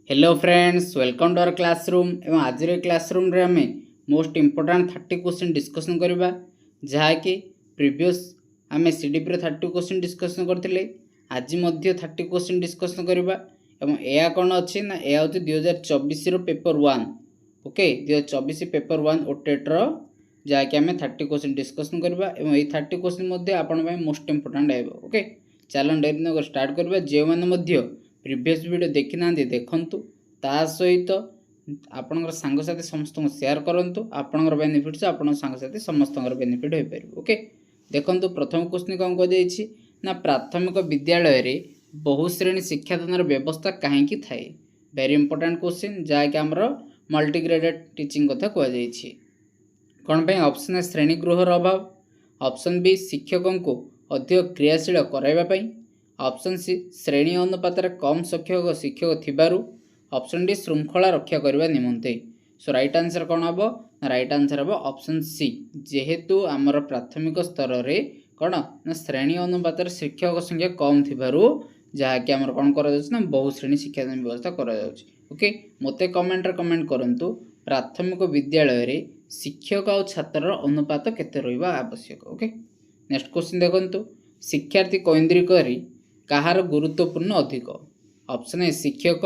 Hello friends, welcome to our classroom. एवं आज classroom रे हमें मोस्ट इंपोर्टेंट 30 क्वेश्चन डिस्कसन करबा, जहाँकि प्रीवियस आम सीडीपी 30 क्वेश्चन डिस्कसन करते। आज 30 क्वेश्चन डिस्कसन करबा एवं या कौन अच्छी ना यह हूँ 2024 पेपर 1। ओके, 2024 पेपर 1 ओटेट जहाँकि आम 30 क्वेश्चन डिस्कसन करबा एवं ये 30 क्वेश्चन आपण मोस्ट इंपोर्टेंट है। ओके, चलो डेरी न स्टार्ट करबा। जो मैंने प्रीवियस वीडियो देखी ना देखंतु, ता सहित आपणकर सांगसाथी समस्त शेयर करंतु। आपणकर बेनिफिट्स आपण सांगसाथी समस्त बेनिफिट हो पार। ओके, देखंतु प्रथम क्वेश्चन कौन कही ना प्राथमिक विद्यालय रे बहुश्रेणी शिक्षादान व्यवस्था कहीं थाए। वेरी इंपोर्टेंट क्वेश्चन, जहाँकि आमर मल्टीग्रेडेड टीचिंग कथा कहुई। कौन पे ऑप्शन ए श्रेणी गृहर अभाव, ऑप्शन बी शिक्षकों को अधिक क्रियाशील कराइबा, ऑप्शन सी श्रेणी अनुपात कम शिक्षक थिबारु, ऑप्शन डी श्रृंखला रक्षा करने निमंते। सो राइट आंसर कौन हम? राइट आंसर हम ऑप्शन सी। जेहेतु आमर प्राथमिक स्तर रे कौन ना श्रेणी अनुपात शिक्षक संख्या कम थिबारु जहाँकि आमर कौन करा बहुश्रेणी शिक्षादान व्यवस्था करा। ओके, मते कमेंट रे कमेंट करंतु प्राथमिक विद्यालय रे शिक्षक और छात्र अनुपात केते रहिबा आवश्यक। ओके, नेक्स्ट क्वेश्चन देखंतु, शिक्षार्थी केन्द्रीकरी कहार गुरुत्वपूर्ण अधिक? ऑप्शन ए शिक्षक,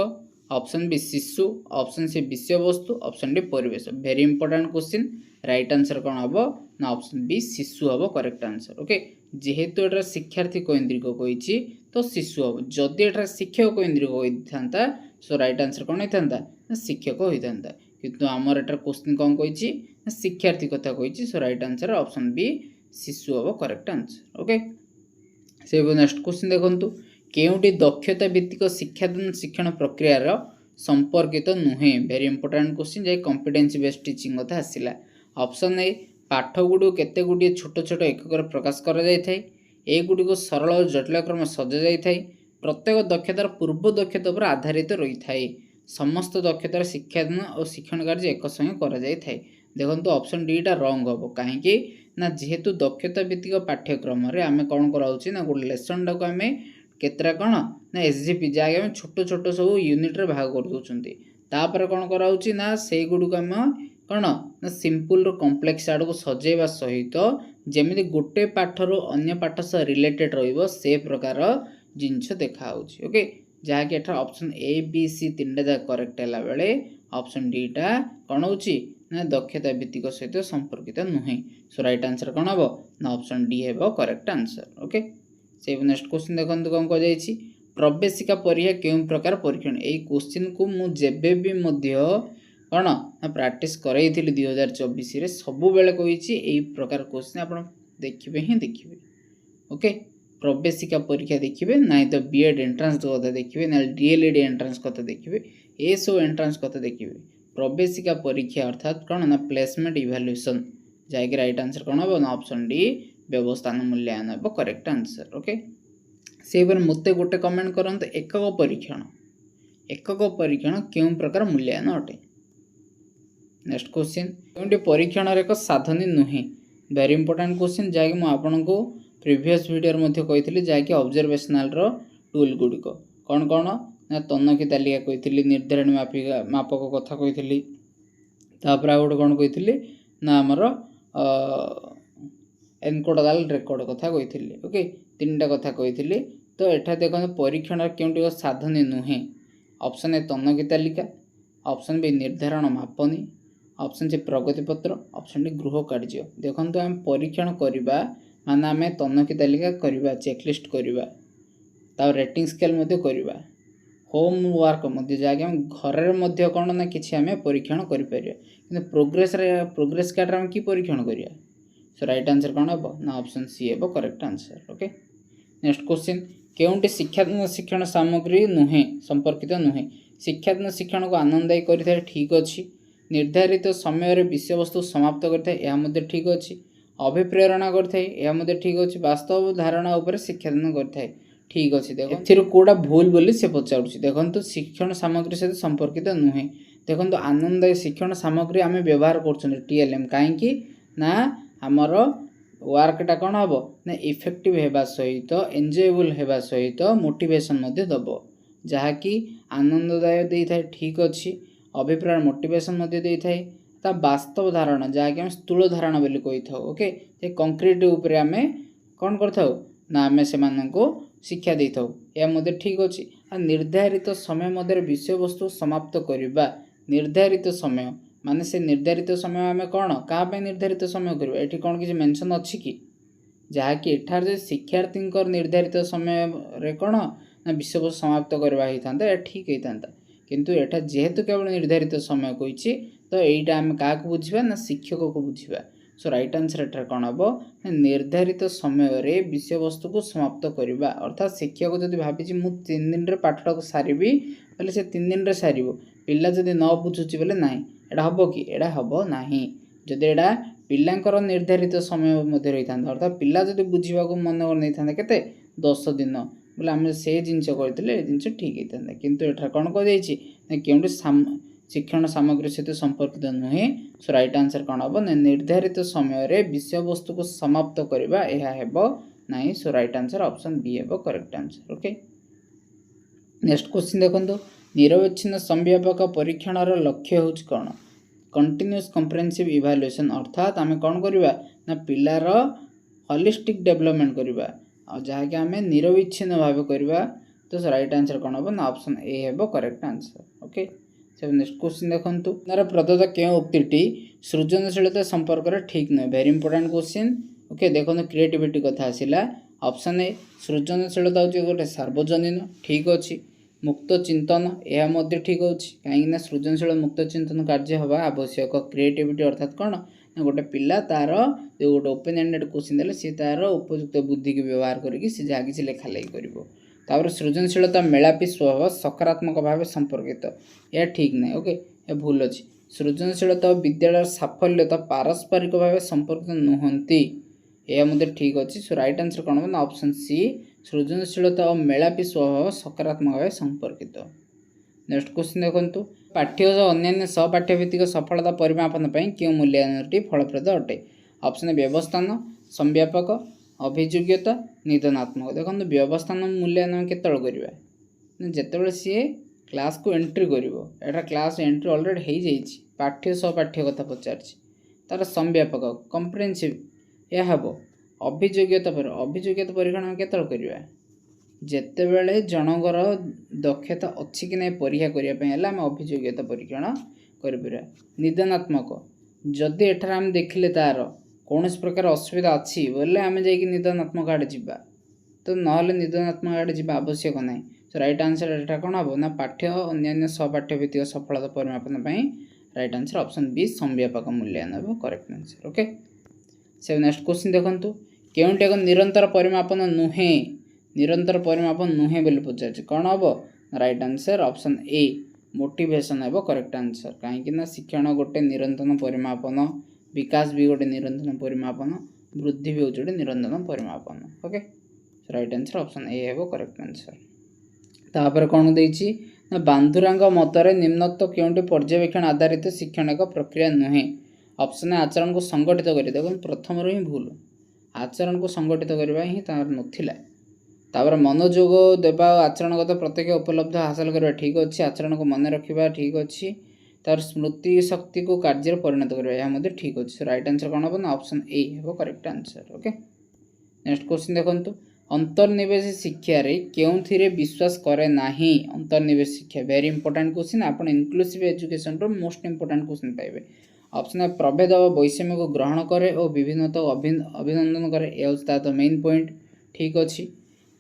ऑप्शन बी शिशु, ऑप्शन सी विषय वस्तु, ऑप्शन डी परिवेश। Very important question. Right answer कौन हम ना ऑप्शन बी शिशु हम करेक्ट आंसर। ओके, जेहेतु एटा शिक्षार्थी केन्द्रिक कही तो शिशु हम। जदि एटा शिक्षक केन्द्रिक होता सो राइट आंसर कौन होता ना शिक्षक होता, किंतु आमर एटार क्वेश्चन कौन कही शिक्षार्थी कथा कही। सो राइट आंसर ऑप्शन बी शिशु हम करेक्ट आंसर। ओके, से नेक्स्ट क्वेश्चन देखंतु, केउटी दक्षता भित्तिक शिक्षादान शिक्षण प्रक्रियार संपर्कित नुहे? वेरी इंपोर्टेंट क्वेश्चन, जे कॉम्पिटेंसी बेस्ड टीचिंग कथा आसिला। ऑप्शन ए पाठ गुडी केते गुडी छोट छोट एकक प्रकाश करा जाय थाए, ए गुडी को सरल और जटिल क्रम सजा जाय थाए, प्रत्येक दक्षतार पूर्व दक्षता पर आधारित रही थाए, समस्त दक्षतार शिक्षादान और शिक्षण कार्य एक संगे करा जाय थाए। देखंतु ऑप्शन डी टा रॉन्ग हम। कहीं ना जेहेतु दक्षता भित्तिक पाठ्यक्रम आम कौन कराऊँ ना गोटे लेसन टाक आम केतरा कौन ना एसजीपी जहाँकि आम छोट छोट सब यूनिट्रे भाग कर दूसरी, तापर कौन कराऊँ ना से गुड़ आम कौन ना सिंपल कम्प्लेक्स आड़ को सजेवा सहित जमी गोटे पाठर अन्य पाठ सह रिलेटेड रे प्रकार जिनस देखा। ओके, जहाँकि एठार ऑप्शन ए बी सी तीन टा करेक्ट है बेले ऑप्शन डी टा कौन हो ना दक्षता भित्तिक सहित संपर्कित नुहे। सो राइट आंसर कौन हम ना ऑप्शन डी है करेक्ट आंसर। ओके, से नेक्स्ट क्वेश्चन देखो कौन कही, प्रवेशिका परीक्षा क्यों प्रकार परीक्षण? यही क्वेश्चन को मुझे कौन ना प्रैक्टिस कराई 2024 सब बेले कही यही प्रकार क्वेश्चन आप देखिए ही देखिए। ओके, प्रवेशिका परीक्षा देखिए ना तो बीएड एंट्रांस कथा देखिए ना डीएलएड एंट्रांस कथा देखिए, ये सब एंट्रांस कथा देखिए। प्रवेशिका परीक्षा अर्थात कौन ना प्लेसमेंट इवैल्यूएशन, जहाँकि राइट आंसर कौन हम ना ऑप्शन डी व्यवस्थान मूल्यांकन हम करेक्ट आंसर। ओके, से मत गोटे कमेंट करते, एकक परीक्षण क्यों प्रकार मूल्यांकन अटे? नेक्स्ट क्वेश्चन, क्योंकि परीक्षण एक साधनी नुहे? वेरी इंपोर्टेंट क्वेश्चन, जहाँकि मुझे प्रीवियस वीडियो कही जहाँकि ऑब्जर्वेशनल टूल गुड़िक कौन कौन ना तनखी तालिका कही, निर्धारण मापक कथा कही, तापर आ गोटे कौन कही ना आमर एनकोडाल रेकर्ड कथा कही। ओके, तीन टा कथा कही। तो एठा देखो परीक्षण क्योंकि साधनी नुहे? ऑप्शन ए तनखी तालिका, ऑप्शन बी निर्धारण मापनी, ऑप्शन सी प्रगतिपत्र, ऑप्शन डी गृह कार्य। देखो आम परीक्षण करवा माने आम तनखी तालिका करवा, चेकलिस्ट करवा, तार रेटिंग स्केल करवा, होमवर्क जहाँकि आम घर कौन ना कि आम परीक्षण कर प्रोग्रेस कार्ड आम कि परीक्षण करिया। सो राइट आंसर कौन हम ना ऑप्शन सी है correct answer. Okay, next question, केउंटी शिक्षादान शिक्षण सामग्री नुहे संपर्कित नुहे? शिक्षादान शिक्षण को आनंददायी करें ठीक अच्छी, निर्धारित समय विषय वस्तु समाप्त करते ठीक अच्छी, अभिप्रेरणा करते ठीक अच्छी, वास्तव धारणा उपर शिक्षादान करते ठीक अच्छी। देखो कौटा भूल बोली से पचारूँ। देखो शिक्षण सामग्री सहित संपर्कित नुहे। देखो आनंददायी शिक्षण सामग्री आम व्यवहार कर टीएलएम कहीं ना आमर वर्कटा कौन हम ना इफेक्टिव होगा सहित एंजॉयबल होगा सहित मोटिवेशन दब। जहाँकि आनंददायक दे था ठीक अच्छी अभिप्राय मोटिवेशन देता ता वास्तव धारणा जहाँकि आम स्थूल धारणा बोली कही था ओके से कंक्रीट उपरे आम कौन कर ना आम से शिक्षा दे था यह ठीक अच्छे निर्धारित समय मध्य विषय वस्तु समाप्त करवा निर्धारित समय माने से निर्धारित समय आम कौन क्या निर्धारित समय करवा ये कौन किसी मेंशन अच्छी कि जहाँकि एठार शिक्षार्थी निर्धारित समय रे कौन ना विषय वस्तु समाप्त करवा होता ठीक होता किंतु एठा जेहेतु केवल निर्धारित समय कही तो यहीटा आम क्या बुझा ना शिक्षक को बुझा सो राइट आंसर एठार कौन हम निर्धारित समय रे विषय वस्तु को समाप्त करवा अर्थात शिक्षक जब भावी मु 3 दिन रे पाठटा को सारी बोले से 3 दिन रे सार पिला जदि न बुझुची बोले ना एटा हम कि एटा हम ना जदि एटा पिलांकर निर्धारित समय मध्य रही था अर्थात पिला जदि बुझा मन कर नहीं था के 10 दिन बोले आम से जिनस करते जिनस ठीक होता किंतु एठार कौन कही क्योंकि शिक्षण सामग्री सहित संपर्कित नुहे सो राइट आंसर कौन हम निर्धारित समय रे विषय वस्तु को समाप्त करवा यह ना सो राइट आंसर ऑप्शन बी है correct answer okay next question देखो निरवच्छिन्न संव्यापक परीक्षण लक्ष्य हूँ कौन कंटिन्यूअस कम्प्रेहेंसिव इवैल्यूएशन अर्थात आम कौन करवा ना पिलार होलिस्टिक डेवलपमेंट करवा जहाँकि आम निरविच्छिन्न भाव करवा तो राइट आंसर कौन हम ना ऑप्शन ए है correct answer okay next question देखो प्रदत्त क्यों उक्ति सृजनशीलता संपर्क में ठीक नुहे वेरी इंपोर्टेंट क्वेश्चन ओके देखो क्रिएटिविटी कथा आसला ऑप्शन ए सृजनशीलता हूँ गोटे सार्वजनीन ठीक अच्छी मुक्त चिंतन यह ठीक होची कहीं सृजनशील मुक्त चिंतन कार्य हवा आवश्यक क्रिएटिविटी अर्थात कौन ना गोटे पिला तार जो गोटे ओपन एंडेड क्वेश्चन देले सी तार उपयुक्त बुद्धि को व्यवहार करके सी जहाँ किसी लेखा लेखि कर सृजनशीलता मेलापी स्वभाव सकारात्मक भाव संपर्कित यह ठीक नहीं ओके यह भूल अच्छी सृजनशीलता विद्यालय साफल्यता पारस्परिक भाव संपर्कित नुहति यह ठीक अच्छी सो राइट आंसर कौन हम ऑप्शन सी सृजनशीलता और मेलापी स्वभाव सकारात्मक भाव संपर्कित नेक्स्ट क्वेश्चन देखो पाठ्य अन्य सहपाठ्यभित्तिक सफलता परिमापन क्यों मूल्यांकनटी फलप्रद अटे ऑप्शन व्यवस्थान संव्यापक अभियोग्यता निधनात्मक देखो व्यवस्थान मूल्यांकन केतल करवा जिते सी क्लास को एंट्री कर क्लास एंट्री ऑलरेडी हो जाइए पाठ्य सहपाठ्य कथा पचार तार संव्यापक कम्प्रेहेंसिव यह हम अभियोग्यता परीक्षण केतल करवा जितेबले जनकर दक्षता अच्छी कि नहीं परीक्षा करने आम अभियोग्यता परीक्षण कर निदानात्मक जदि एठार आम देखिले तार कौन प्रकार असुविधा अच्छी बोले आम जा निदानात्मक आड़े जावा तो ना निदानात्मक आड़े जावा आवश्यक ना सो राइट आंसर एटा कौन हम ना पाठ्य अन्य सहपाठ्य भित्तिक सफलता परिमापन राइट आंसर ऑप्शन बी संव्यापक मूल्यांकन करेक्ट आंसर ओके से नेक्स्ट क्वेश्चन देखो क्योंटी एक निरंतर परिमापन नुहे बोली पचार कौन हम right answer option a motivation है करेक्ट आंसर कहीं शिक्षण गोटे निरंतर परिमापन विकास भी गोटे निरंतर परिमापन वृद्धि भी हूँ गोटे निरंतर परिमापन okay right answer option A है करेक्ट आंसर तापर कौन देछि ना बांधुरांग मतरे निम्नोक्त क्योंटी पर्यवेक्षण आधारित शिक्षण एक प्रक्रिया नुहे ऑप्शन आचरण को संगठित कर देखो प्रथम ही भूल आचरण को संगठित करवा ही तार नथिला तापर मनोयोग देवा आचरणगत प्रत्यक्ष उपलब्ध हासिल करवा ठीक अच्छे आचरण को मन रखा ठीक अच्छी तार स्मृति शक्ति को कार्य परिणत करवा यह ठीक अच्छे राइट आंसर कौन हम ऑप्शन ए है correct answer okay next question देखो अंतर्निवेश शिक्षा रे क्यों विश्वास करे नाही अंतर्निवेश शिक्षा वेरी इंपोर्टेंट क्वेश्चन आप इनक्लूसिव एजुकेशन रो मोस्ट इंपोर्टेंट क्वेश्चन पाइबे ऑप्शन है प्रभेद और वैषम्य को ग्रहण करे और विभिन्नता अभिनंदन करे यह तो मेन पॉइंट ठीक अच्छी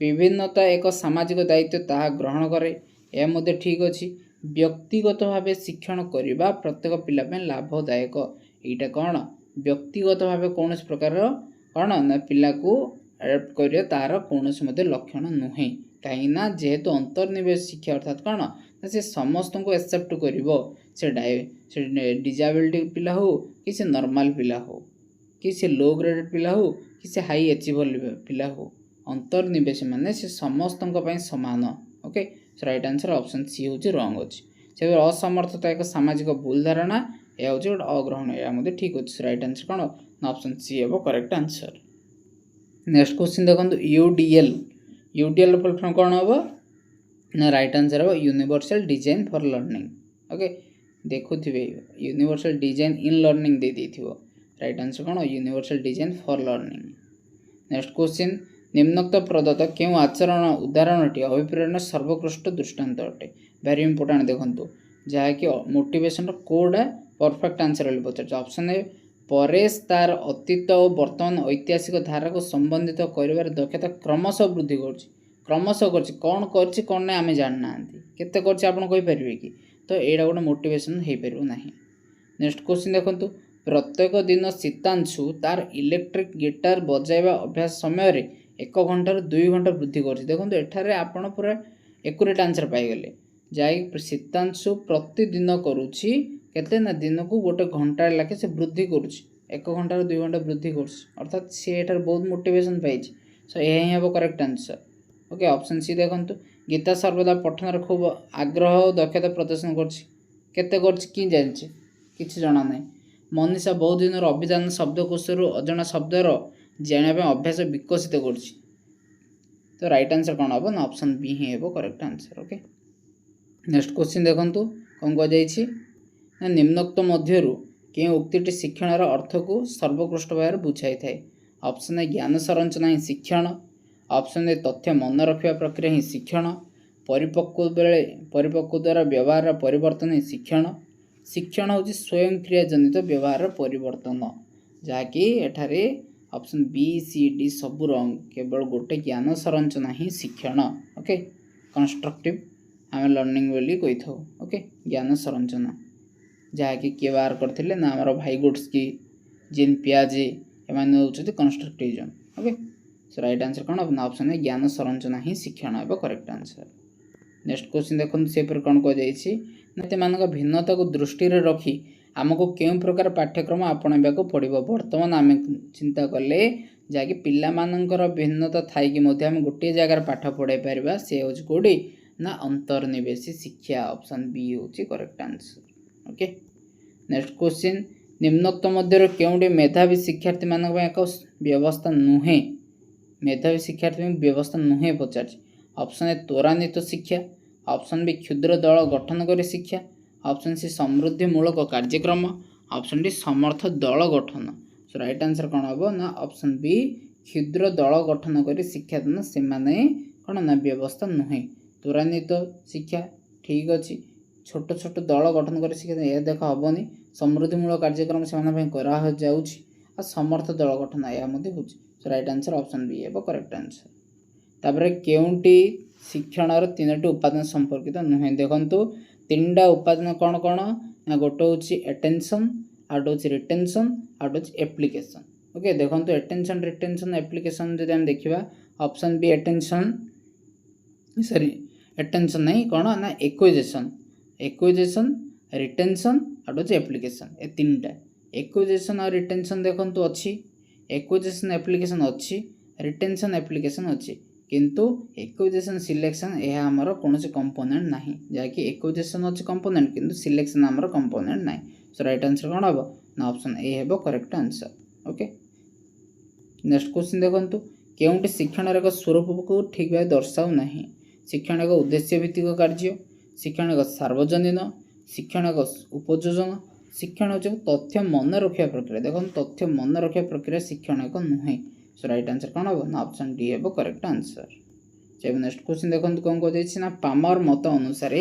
विभिन्नता एक सामाजिक दायित्व ताहा ग्रहण करे यह ठीक अच्छी व्यक्तिगत भाव शिक्षण करने प्रत्येक पिला लाभदायक यहाँ कौन व्यक्तिगत भाव कौन प्रकार कौन ना पिला को एडप्ट कर तार कौन लक्षण नुहे कहीं जेहेतु अंतर्निवेश शिक्षा अर्थात कौन ना से समस्त को एक्सेप्ट कर डिजाबिलिटी पिला हो कि से नॉर्मल पिला हो कि से लो ग्रेडेड पिला हो कि से हाई अचीवर पिला हो अंतर्निवेश माने से समस्त सामान okay right answer option C हूँ रंग अच्छी से असमर्थता एक सामाजिक भूल धारणा यह हूँ गोटे अग्रहण यह ठीक अच्छे राइट आंसर कौन ऑप्शन सी है करेक्ट आंसर नेक्स्ट क्वेश्चन देखो यूडीएल फुल फॉर्म कौन हम ना राइट आंसर हम universal design for learning. Okay देखुथिबे यूनिवर्सल डिजाइन इन लर्निंग दे देथिबो राइट आंसर कौन universal design for learning. Next question निम्नोक्त प्रदत्त केउं आचरण उदाहरणटी अभिप्रेरण सर्वोत्कृष्ट दृष्टांत अटे। वेरी इंपोर्टेंट देखंतु जहाँकि मोटिवेशन कोडा परफेक्ट आंसर बोली पचार। ऑप्शन ए परेश तार अतीत और वर्तमान ऐतिहासिक धारा को संबंधित कर दक्षता क्रमशः वृद्धि क्रमशः कौन कर ना आम जाना केते करें कि तो यहाँ गोटे मोटिवेशन हो पार ना। नेक्स्ट क्वेश्चन देखो प्रत्येक दिन शीतांशु तार इलेक्ट्रिक गिटार बजाइबा अभ्यास समय 1 घंटार 2 घंटा वृद्धि कर। देखो एठारे आपण पूरा एक्यूरेट आंसर पाईगले जहाँकि शीतांशु प्रतिदिन करुच्ची केते ना दिन को गोटे घंटा लाखे से वृद्धि करुच्ची 1 घंटार 2 घंटा वृद्धि करुच्ची सी एठार बहुत मोटिवेशन पाई। सो यही हम correct answer. Okay option C देखंतु गीता सर्वदा पठन खूब आग्रह और दक्षता प्रदर्शन करते जानी किसी जना ना। मनीषा बहुत दिन अभिधान शब्दकोश अजଣା शब्दर जानापी अभ्यास विकसित कर। तो राइट आंसर कौन हम ना ऑप्शन बी ही हम correct answer. Okay next question देखंतु कौन कह निम्नोक्त मध्यरु के उक्तिटी शिक्षण अर्थ को सर्वोत्कृष्ट भाव बुझाई थाए। ऑप्शन ए ज्ञान संरचना ही शिक्षण। ऑप्शन ए तथ्य मन रखा प्रक्रिया ही शिक्षण। परिपक्व द्वारा व्यवहार परिवर्तन ही शिक्षण। शिक्षण हूँ स्वयं क्रिया जनित व्यवहार परिवर्तन जहाँकि एठारे ऑप्शन बी सी डी सब रंग केवल गोटे ज्ञान संरचना ही शिक्षण। ओके कंस्ट्रक्टिव आम लर्निंग बोली कही था। ओके ज्ञान संरचना जहाँकि किए बाहर करते ना आमर भाईगुड्सकी जीन पियाजे एम होती constructivism. Okay so right answer कौन हम ऑप्शन है ज्ञान संरचना ही शिक्षण है करेक्ट आंसर। नेक्स्ट क्वेश्चन देखो से कौन कह भिन्नता को दृष्टि रखी आमको केउं प्रकार पाठ्यक्रम आपणाइबा को पड़िबो। वर्तमान आम चिंता कले जहाँकि पिलामानंकर भिन्नता थाइकी मध्य आम गोटे जगार पाठ पढ़ाई पारिबा से हूँ कोडी ना अंतर्निवेशी शिक्षा। ऑप्शन बी हूँ correct answer. Okay next question निम्नोक्त मध्य केउंडी मेधावी शिक्षार्थी मानक एक व्यवस्था नुहे। मेधावी शिक्षार्थी व्यवस्था नुहे पचार। ऑप्शन ए त्वरान्वित शिक्षा। ऑप्शन बी क्षुद्र दल गठन कर शिक्षा। ऑप्शन सी समृद्धिमूलक कार्यक्रम। ऑप्शन डी समर्थ दल गठन। सो राइट आंसर कौन हम ना ऑप्शन बी क्षुद्र दल गठन कर शिक्षादान से कौन ना व्यवस्था नुहे। त्वरान्वित शिक्षा ठीक अच्छे छोट छोट दल गठन कर शिक्षा यह देख हेनी। समृद्धिमूलक कार्यक्रम से कराऊँ समर्थ दल गठन यह हो। सो राइट आंसर ऑप्शन बी है करेक्ट आंसर। तापर केउंटी शिक्षण तीनोटी उपादान संपर्कित नुहे। देखंतु तीनटा उपादान कौन कौन ना गोटे हूँ एटेंशन आउट हूँ रिटेंशन आउट हूँ एप्लिकेशन। ओके देखंतु एटेंशन रिटेंशन एप्लिकेशन जब हम देखा option B attention sorry attention नहीं कौन ना एक्विजिशन रिटेंशन आउट हूँ एप्लिकेशन ए तीनटा एक्विजिशन और रिटेंशन देखंतु अच्छी एक्विजिशन एप्लिकेशन अच्छी रिटेंशन एप्लिकेशन अच्छी किंतु एक्विजिशन सिलेक्शन यह आमर कौन कंपोनेंट ना जहाँकि एक्विजिशन अच्छे कंपोनेंट किंतु सिलेक्शन आमर कंपोनेंट ना। सो राइट आंसर कौन हम ना ऑप्शन ए है correct answer. Okay next question देखंतु केउंटी शिक्षण एक स्वरूप को ठीक भाव दर्शाऊ ना। शिक्षण एक उद्देश्य भित्तिक कार्य। शिक्षण एक सार्वजनीन। शिक्षण एक उपयोजन। शिक्षण हो तथ्य मन रखा प्रक्रिया। देखो तथ्य मन रखा प्रक्रिया शिक्षण एक नुहे। सो राइट आंसर कौन हम ना ऑप्शन डी है करेक्ट आंसर। जब नेक्स्ट क्वेश्चन देखो कौन कह पामर मत अनुसार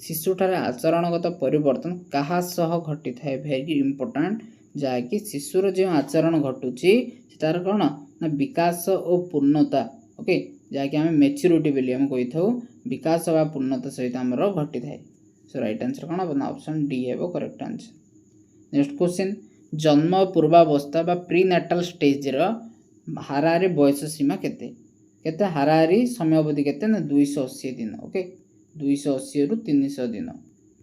शिशुठार आचरणगत परिवर्तन क्या घटी थाए। वेरी इंपोर्टेंट जहाँकि शिशुर जो आचरण घटुची तार कौन ना विकास और पूर्णता। ओके जहाँकि आम मैच्योरिटी बोली आम कही था विकास व पूर्णता सहित आमर घटी थाए। सो राइट आंसर कौन हम ना ऑप्शन डी है करेक्ट आंसर। नेक्स्ट क्वेश्चन जन्म पूर्वावस्था बा प्री नाटाल स्टेज हाराहारी बयस सीमा केते केते हाराहारी समय अवधि केते ना 280 दिन। ओके 280 रु 300 दिन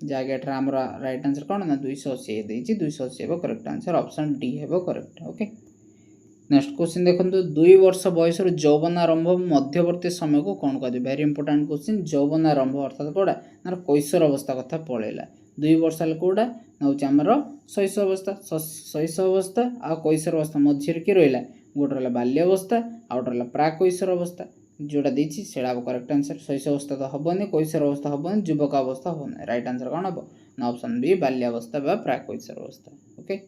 जगह आम राइट आंसर कौन ना 280 देती 280 है करेक्ट आंसर ऑप्शन डी है करेक्ट। ओके नेक्स्ट क्वेश्चन देखो 2 वर्ष बयस यौवन आरंभ मध्यवर्ती समय को कौन कह। वेरी इंपोर्टेंट क्वेश्चन यौवन आरंभ अर्थात कौटा ना कैशोर अवस्था कथा पलैला 2 वर्ष कौटा ना हूँ आमर शैशव अवस्था आ कैशोर अवस्था मध्य किए रहा गोटे रहा बाल्यावस्था आ गोटे रहा प्राक कैशोर अवस्था। जोटा देछि सेडा करेक्ट आंसर। शैशव अवस्था तो हेनी, कैशोर अवस्था हेनी, युवक अवस्था हेनी। राइट आंसर कौन हम ना ऑप्शन बी बाल्यावस्था बा प्राक कैशोर अवस्था। ओके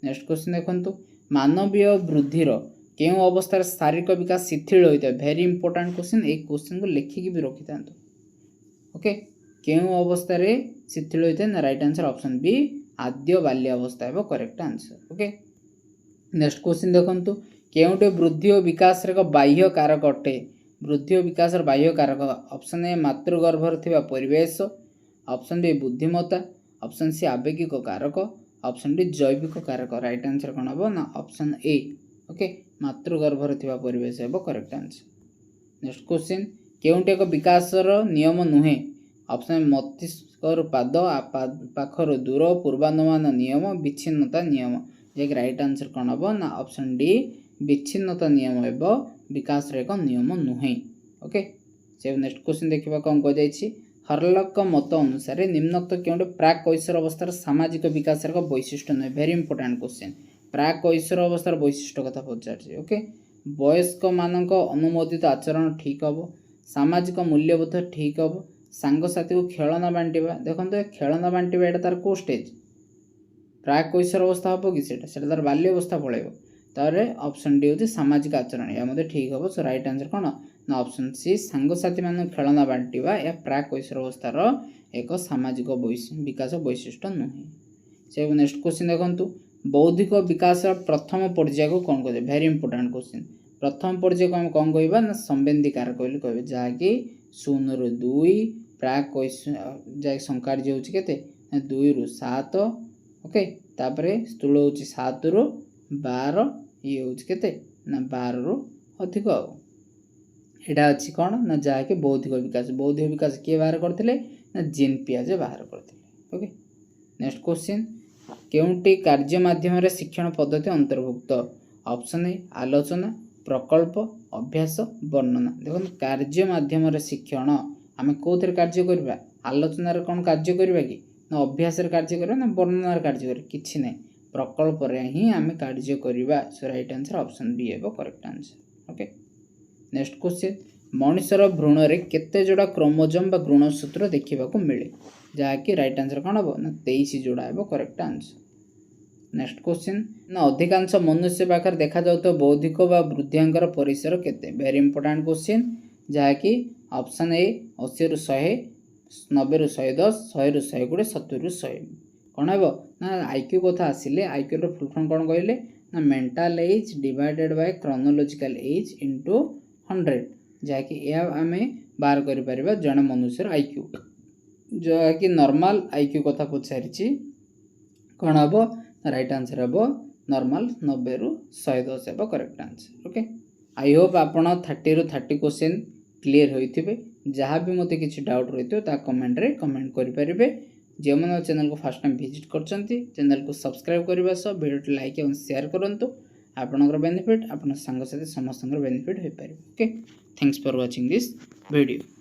नेक्स्ट क्वेश्चन देखंतु मानवीय वृद्धिर केउ अवस्था शारीरिक विकास शिथिल होता है। वेरी इंपोर्टेंट क्वेश्चन, एक क्वेश्चन को लिखिकी भी रखी था। ओके केउ अवस्था रे शिथिल होता है ना राइट आंसर ऑप्शन बी आद्य बाल्य अवस्था है correct answer. Okay next question देखंतु केउटे वृद्धि और विकास रे बाह्य कारक अटे। वृद्धि और विकास बाह्य कारक ऑप्शन ए मातृगर्भर थिबा परिवेश, ऑप्शन बी बुद्धिमत्ता, ऑप्शन सी आवेगिक कारक, ऑप्शन डी जैविक कारक। राइट आंसर कौन हम ना ऑप्शन ए ओके मातृगर्भर थिबा परिवेश है करेक्ट आंसर। नेक्स्ट क्वेश्चन केउटे एक विकासर नियम नुहे। ऑप्शन मस्तिष्क पाद पाखर दूर पूर्वानुमान नियम विच्छिन्नता नियम। जे राइट आंसर कौन हम ना ऑप्शन डी विच्छिन्नता नियम एवं विकास एक नियम नुहे। ओके से नेक्स्ट क्वेश्चन देखा कौन कह हर्लक मत अनुसार निम्नोक्त क्यों प्राक कैशोर अवस्थार सामाजिक विकास एक वैशिष्ट्य नुहे। वेरी इंपोर्टेंट क्वेश्चन प्राक कैशोर अवस्थार वैशिष्ट्य कथा पचार। ओके वयस्क मानक अनुमोदित आचरण ठीक हम, सामाजिक मूल्यबोध ठीक हम, सांगसाथी को खेलना बांटा। देखो खेलना बांटा यहाँ तार कौ स्टेज प्राक कैशोर अवस्था हम कि तार बाल्य अवस्था पड़ेगा। तार ऑप्शन डी हूँ सामाजिक आचरण या मत ठीक हम। सो राइट आंसर कौन ना ऑप्शन सी सांगसाथी मान खेलना बांटा या प्राक कैशोर अवस्थार एक सामाजिक विकास वैशिष्ट्य नुहे। से नेक्स्ट क्वेश्चन देखो बौद्धिक विकास प्रथम पर्याय को कौन कहे। वेरी इंपोर्टेंट क्वेश्चन प्रथम पर्याय को आम कौन कह ना संवेदी कारक कहे जहाँकि 0 ରୁ 2 प्राक कैशोर संकार्य हूँ के 2 ରୁ 7 ओके तापरे स्थूल हूँ 7 ରୁ 12 ये हूँ के 12 ରୁ अधिक। यहाँ अच्छी कौन ना जहाँकि बौद्धिक विकास किए बाहर करते ना जीन पियाजे बाहर करते। ओके नेक्स्ट क्वेश्चन केउटी कार्य माध्यम शिक्षण पद्धति अंतर्भुक्त। ऑप्शन ए आलोचना, प्रकल्प, अभ्यास, वर्णना। देखो कार्य माध्यम शिक्षण आम कौन कार्य करवा आलोचन कौन कार्य करवा कि ना अभ्यास कार्य करवा ना वर्णनार कार्य कर कि ना प्रकल्प ही आम कार्य करवा। So right answer option B है correct answer. Okay next question मनुष्यर भ्रूण में केते जोड़ा क्रोमोजोम गुणसूत्र देखा मिले जहाँकि राइट आंसर कौन हम ना 23 जोड़ा है करेक्ट आंसर। नेक्स्ट क्वेश्चन ना अधिकांश मनुष्य पाखे देखा जाता बौद्धिक व वृद्धिंकर परिसर केते। वेरी इंपोर्टेंट क्वेश्चन जहाँकि ऑप्शन ए 80 ରୁ 100, 90 ରୁ 110, 100 ରୁ 120, 70 ରୁ 100 कौन हम ना आईक्यू कथा आसिले आईक्यू रो फुल फॉर्म कौन कहले ना mental as divided by chronological age into 100 जहाँकि यह आम बाहर कर जड़े मनुष्यर आईक्यू जहाँकि नॉर्मल आईक्यू कथा पचारि कौन हम राइट आंसर हम नॉर्मल 90 ରୁ 110 है correct answer. Okay I hope आपण 30 ରୁ 30 क्वेश्चन क्लीयर होइथिबे। जहाँ भी मते किसी डाउट रही ता कमेंट रे कमेंट करें। जो मैंने चैनल को फर्स्ट टाइम विजिट करछंती चैनल को सब्सक्राइब करने सह वीडियो लाइक और शेयर करंतु आपनकर बेनिफिट आपन संग साथी समस्त बेनिफिट हो पारे। Okay thanks for watching this video.